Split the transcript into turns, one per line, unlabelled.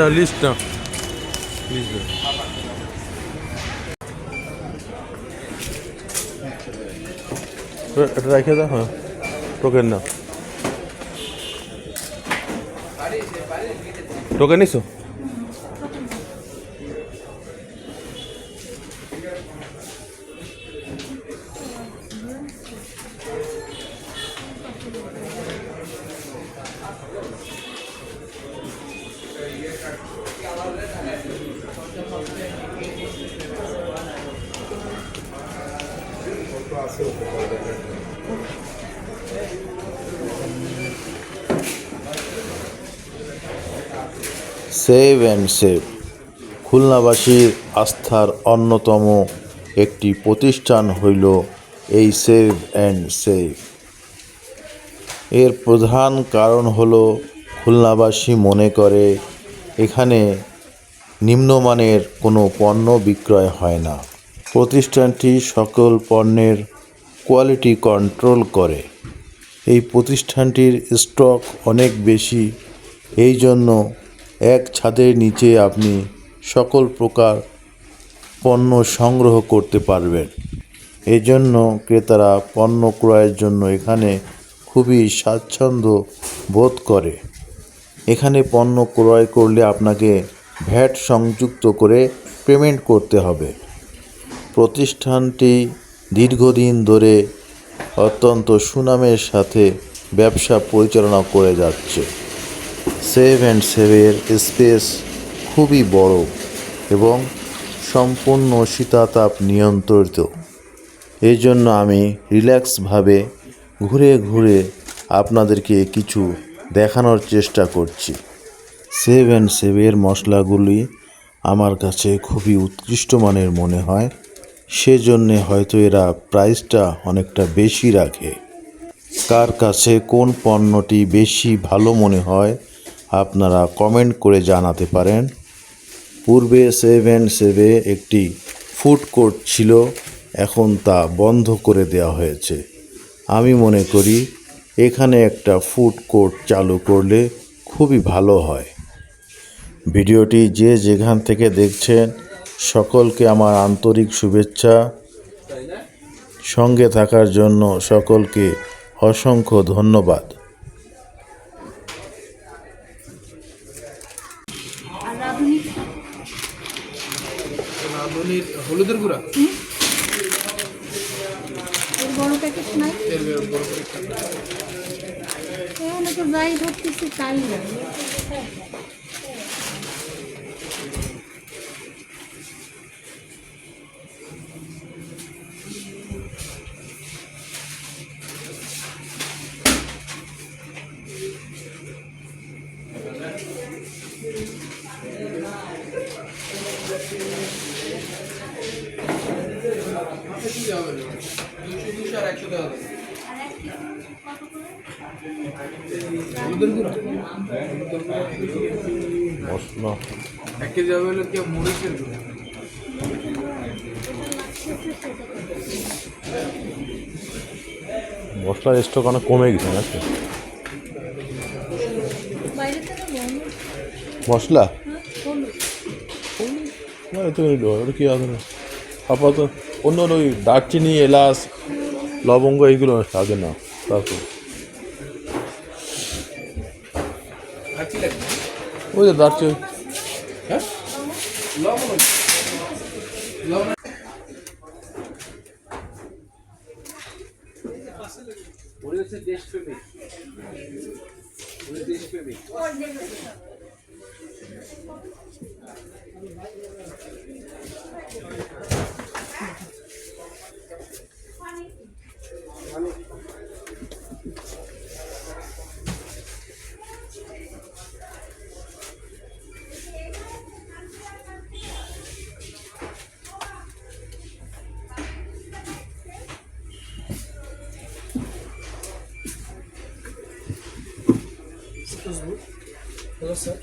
না লিস্ট না, লিস্ট না। এটা রেখে দাও। হ্যাঁ, টোকেন না, টোকেন নিছো?
সেভ অ্যান্ড সেভ খুলনাবাসীর আস্থার অন্যতম একটি প্রতিষ্ঠান হইল এই সেভ অ্যান্ড সেভ। এর প্রধান কারণ হলো খুলনাবাসী মনে করে এখানে নিম্নমানের কোনো পণ্য বিক্রয় হয় না। প্রতিষ্ঠানটি সকল পণ্যের কোয়ালিটি কন্ট্রোল করে। এই প্রতিষ্ঠানটির স্টক অনেক বেশি, এই জন্য এক ছাদের নিচে আপনি সকল প্রকার পণ্য সংগ্রহ করতে পারবেন। এজন্য ক্রেতারা পণ্য ক্রয়ের জন্য এখানে খুবই স্বাচ্ছন্দ্য বোধ করে। এখানে পণ্য ক্রয় করলে আপনাকে ভ্যাট সংযুক্ত করে পেমেন্ট করতে হবে। প্রতিষ্ঠানটি দীর্ঘদিন ধরে অত্যন্ত সুনামের সাথে ব্যবসা পরিচালনা করে যাচ্ছে। সেভ অ্যান্ড সেভের স্পেস খুবই বড় এবং সম্পূর্ণ শীতাতাপ নিয়ন্ত্রিত। এই জন্য আমি রিল্যাক্সভাবে ঘুরে ঘুরে আপনাদেরকে কিছু দেখানোর চেষ্টা করছি। সেভ অ্যান্ড সেভের মশলাগুলি আমার কাছে খুবই উৎকৃষ্ট মানের মনে হয়, সেজন্যে হয়তো এরা প্রাইসটা অনেকটা বেশি রাখে। কার কাছে কোন পণ্যটি বেশি ভালো মনে হয় আপনারা কমেন্ট করে জানাতে পারেন। পূর্বে সেভ অ্যান্ড সেভে একটি ফুড কোর্ট ছিল, এখন তা বন্ধ করে দেওয়া হয়েছে। আমি মনে করি এখানে একটা ফুড কোর্ট চালু করলে খুবই ভালো হয়। ভিডিওটি যে যেখান থেকে দেখছেন সকলকে আমার আন্তরিক শুভেচ্ছা। সঙ্গে থাকার জন্য সকলকে অসংখ্য ধন্যবাদ।
হলুদের গুঁড়া
বড় প্যাকেট নাই, অনেকে যাই ধরতেছে তাই না।
মশলা
1 কেজি হবে হলো কি মরিচের গুঁড়া।
মশলার স্টক অনেক কমে গেছে নাকি? মশলা ওটা কি আছে আপাতত অন্য ওই দারচিনি, এলাচ, লবঙ্গ এইগুলো আগে না, তারপর ওই যে দারচিনি।
হ্যাঁ লবণ লবণ দেশপ্রেমিক দেশপ্রেমিক Hello, sir.